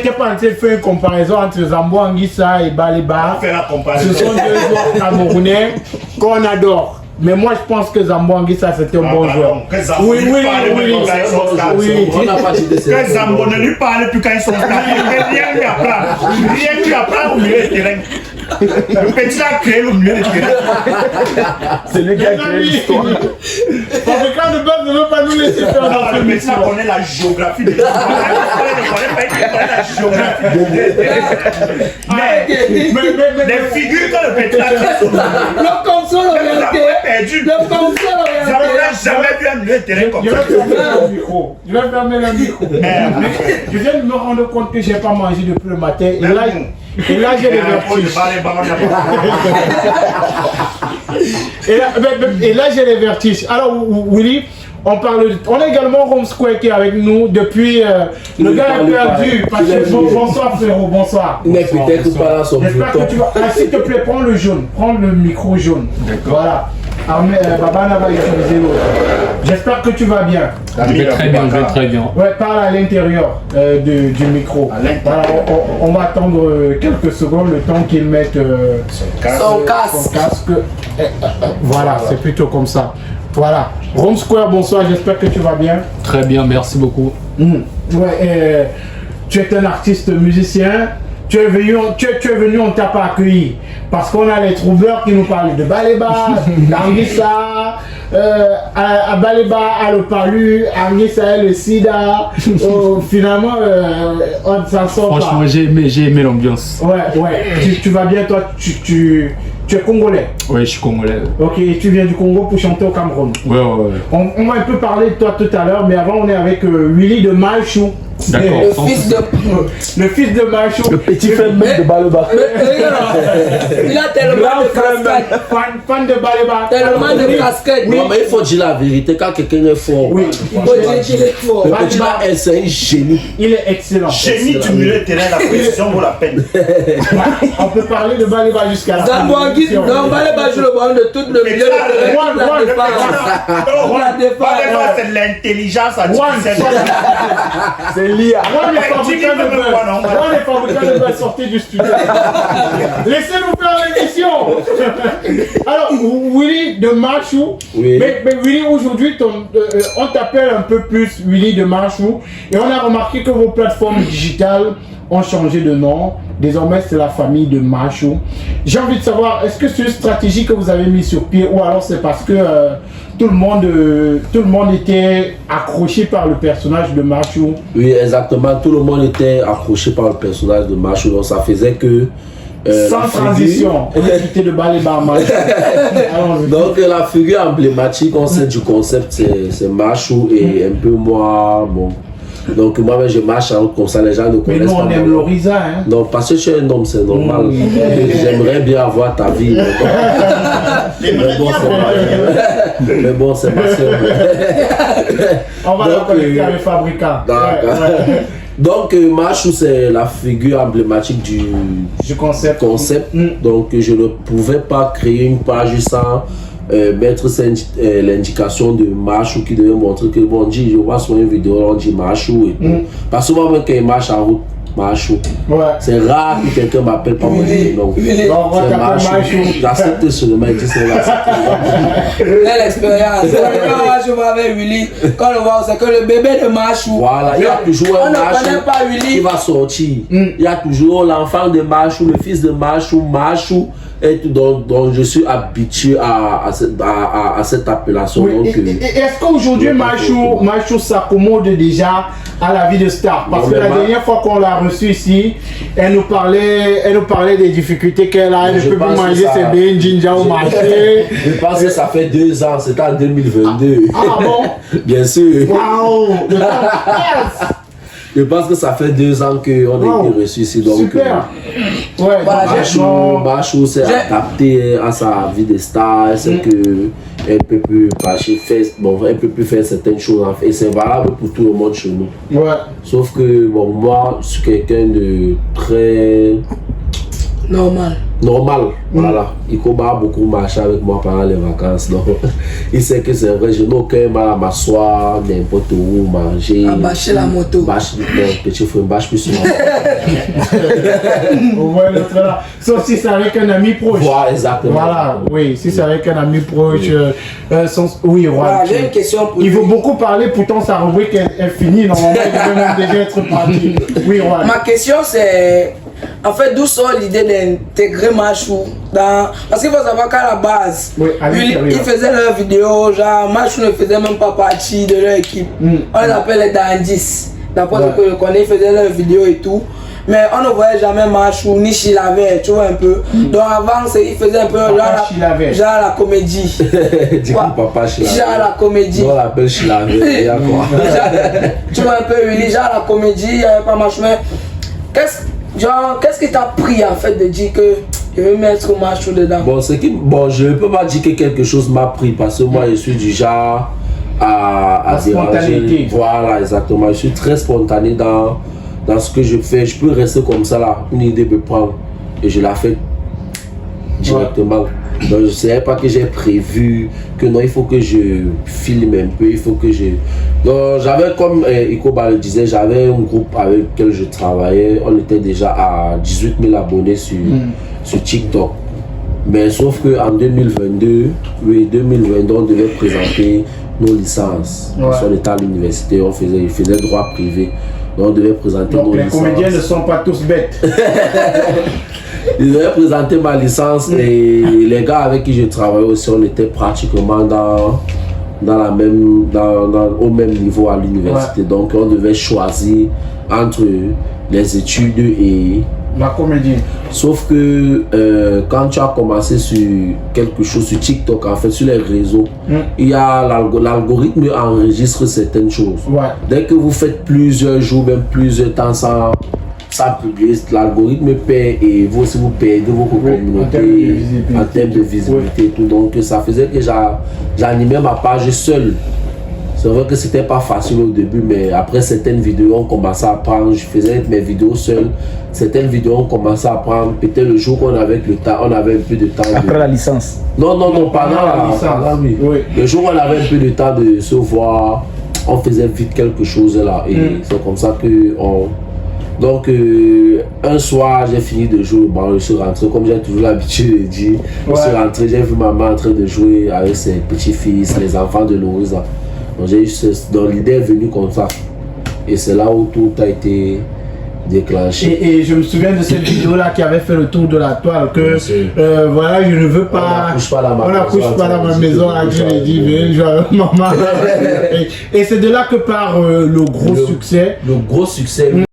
n'étais pas en train de faire une comparaison entre Zambo Anguissa et Baleba. Ce sont deux joueurs camerounais qu'on adore. Mais moi, je pense que Zambo Anguissa, c'était un bon joueur. Oui. On n'a pas dit de ça. Que Zambo ne lui parle plus quand ils sont là. Rien lui apprend. Rien lui apprend au milieu du terrain. Le petit a créé le milieu du terrain. C'est lui qui a créé l'histoire. Fabricant de base ne veut pas nous laisser faire. Non, le petit connaît la géographie de Mais les figures que le petit a créées. Le console orienté. Le console orienté. Jamais vu un milieu de terrain comme Je ça. vais fermer le micro. Je viens de me rendre compte que je n'ai pas mangé depuis le matin. Et là j'ai les vertiges. Et là j'ai les vertiges. Alors Willy, on a également Rome Square qui est avec nous depuis. Le gars est perdu. Bonsoir frérot, bonsoir. Il n'est peut-être pas là son J'espère que tu vas. S'il te plaît, prends le jaune. Prends le micro jaune. Voilà. Babana va utiliser l'autre. J'espère que tu vas bien. Je vais très bien. Ouais, parle à l'intérieur du micro. Voilà, on va attendre quelques secondes, le temps qu'il mette Son casque. Voilà, c'est plutôt comme ça. Voilà. Rome Square, bonsoir, j'espère que tu vas bien. Très bien, merci beaucoup. Ouais, tu es un artiste musicien. Tu es venu, on t'a pas accueilli. Parce qu'on a les troubleurs qui nous parlent de Baleba, d'Anguissa, à Baleba, à le Palu, Anguissa, le Sida. Finalement, on s'en sort pas. Franchement, j'ai aimé l'ambiance. Ouais. Tu vas bien, toi, tu es congolais. Ouais, je suis congolais. Ok, et tu viens du Congo pour chanter au Cameroun. Ouais. On va un peu parler de toi tout à l'heure, mais avant, on est avec Willy de Malchou. D'accord. Le fils de Malchou. Le petit frère de Baleba. Il a tellement de casquettes. Fan de Baleba. Tellement de casquettes. Non, mais il faut dire la vérité, quand quelqu'un est fort, Oui. Il faut dire qu'il est fort. le petit là, c'est un génie. Il est excellent. Génie du milieu de terrain, la précision vaut la peine. On peut parler de Baleba jusqu'à la fin. Zambo Anguissa, non, Baleba joue le ballon de tout le milieu de terrain. La défense. C'est l'intelligence artificielle. C'est l'IA. Moi, les fabricants de buzz sortir du studio. Laissez-nous faire l'émission. Alors, Willy de Marchou. Oui. Mais Willy, aujourd'hui, on t'appelle un peu plus Willy de Marchou. Et on a remarqué que vos plateformes digitales ont changé de nom. Désormais, c'est la famille de Marchou. J'ai envie de savoir, est-ce que c'est une stratégie que vous avez mise sur pied ou alors c'est parce que tout le monde était accroché par le personnage de Marchou? Oui, exactement. Tout le monde était accroché par le personnage de Marchou. Donc, ça faisait que. Sans transition, on est quitté de Baleba à Marchou. Donc, la figure emblématique, on sait du concept, c'est Marchou et un peu moi. Bon. Donc moi-même je marche comme ça, les gens ne connaissent pas. Mais nous on aime l'Orisa, hein. Non, parce que tu es un homme, c'est normal. J'aimerais bien avoir ta vie. Mais bon, c'est ma soeur. On va la connecter avec Fabricant. Donc Marchou, c'est la figure emblématique du concept. Donc je ne pouvais pas créer une page sans mettre l'indication de Marchou qui devait montrer que bon, je vois sur une vidéo, on dit Marchou et tout. Parce que moi, quand il marche en route, Marchou. C'est rare que quelqu'un m'appelle pas mon nom. C'est Marchou. J'accepte seulement et c'est l'expérience. Quand je vois avec Willy, quand on voit, c'est que le bébé de Marchou. Voilà, il y a toujours un Marchou qui va sortir. Il y a toujours l'enfant de Marchou, le fils de Marchou. Et donc je suis habitué à cette appellation. Oui. Est-ce qu'aujourd'hui Marchou s'accommode déjà à la vie de star? Parce que la dernière fois qu'on l'a reçue ici, elle nous parlait des difficultés qu'elle a. Elle ne peut plus manger ses bains ginger au marché. Je pense que ça fait 2 ans, c'était en 2022. Ah bon? Bien sûr. Waouh! Je pense que ça fait 2 ans qu'on a été reçu ici. Donc, super! Marchou s'est adapté à sa vie de star. C'est qu'elle ne peut plus faire certaines choses. Et c'est valable pour tout le monde chez nous. Ouais. Sauf que moi, je suis quelqu'un de très. Normal. Normal, voilà. Ikoba a beaucoup marché avec moi pendant les vacances. Donc, il sait que c'est vrai, je n'ai aucun mal à m'asseoir, n'importe où, manger. À bâcher la moto. Bâche, petit frère, bâche plus souvent. Au moins, l'autre là. Sauf si c'est avec un ami proche. Voilà, exactement. Voilà, oui, si c'est avec un ami proche. Oui, Voilà, j'ai une question pour il lui. faut beaucoup parler, pourtant sa rubrique est finie. Normalement, il devait même déjà être parti. Oui, Juan. Ma question c'est, en fait, d'où sort l'idée d'intégrer Machou dans... Parce qu'il faut savoir qu'à la base, Oui, à l'intérieur. ils faisaient leurs vidéos, genre Machou ne faisait même pas partie de leur équipe. On les appelle les Dandis. D'après ce que je connais, ils faisaient leurs vidéos et tout. Mais on ne voyait jamais Machou ni Chilaver, tu vois un peu. Donc avant, ils faisaient un peu genre la comédie. Du coup, papa Chilaver. Genre la comédie. On l'appelle Chilaver. Tu vois un peu, Willy, genre la comédie, il n'y avait pas Machou. Mais qu'est-ce qui t'a pris en fait de dire que je veux mettre Machou dedans? Bon, je ne peux pas dire que quelque chose m'a pris parce que moi je suis du genre à déranger. Voilà, exactement. Je suis très spontané dans ce que je fais. Je peux rester comme ça là, une idée me prend et je la fais directement. Donc je ne savais pas que j'ai prévu que non, il faut que je filme un peu, il faut que je... Donc j'avais, comme Ikoba le disait, j'avais un groupe avec lequel je travaillais. On était déjà à 18 000 abonnés sur TikTok. Mais sauf qu'en 2022, on devait présenter nos licences. On était à l'université, on faisait droit privé. Donc on devait présenter nos licences. Donc les comédiens ne sont pas tous bêtes. Je devais présenter ma licence et les gars avec qui je travaillais aussi, on était pratiquement au même niveau à l'université. Donc on devait choisir entre les études et la comédie. Sauf que quand tu as commencé sur quelque chose sur TikTok, en fait sur les réseaux, il y a l'algorithme enregistre certaines choses. Dès que vous faites plusieurs jours, même plusieurs temps sans publier, l'algorithme paie et vous aussi vous perdez vos communautés en termes de visibilité et tout. Donc ça faisait que j'animais ma page seul. C'est vrai que c'était pas facile au début, mais après certaines vidéos on commençait à prendre, je faisais mes vidéos seul. Certaines vidéos on commençait à prendre, peut-être le jour qu'on avait le temps, on avait un peu de temps. Après la licence. Non, pendant la licence. Oui. Le jour où on avait un peu de temps de se voir, on faisait vite quelque chose là. Et c'est comme ça que Donc un soir j'ai fini de jouer, bon, je suis rentré comme j'ai toujours l'habitude de dire. Je suis rentré, j'ai vu maman en train de jouer avec ses petits-fils, les enfants de Louisa. Donc l'idée est venue comme ça. Et c'est là où tout a été déclenché. Et je me souviens de cette vidéo là qui avait fait le tour de la toile que voilà, je ne veux pas. On n'accouche pas dans ma maison. Je lui ai dit viens jouer avec maman. Et c'est de là que part le gros succès. Le gros succès.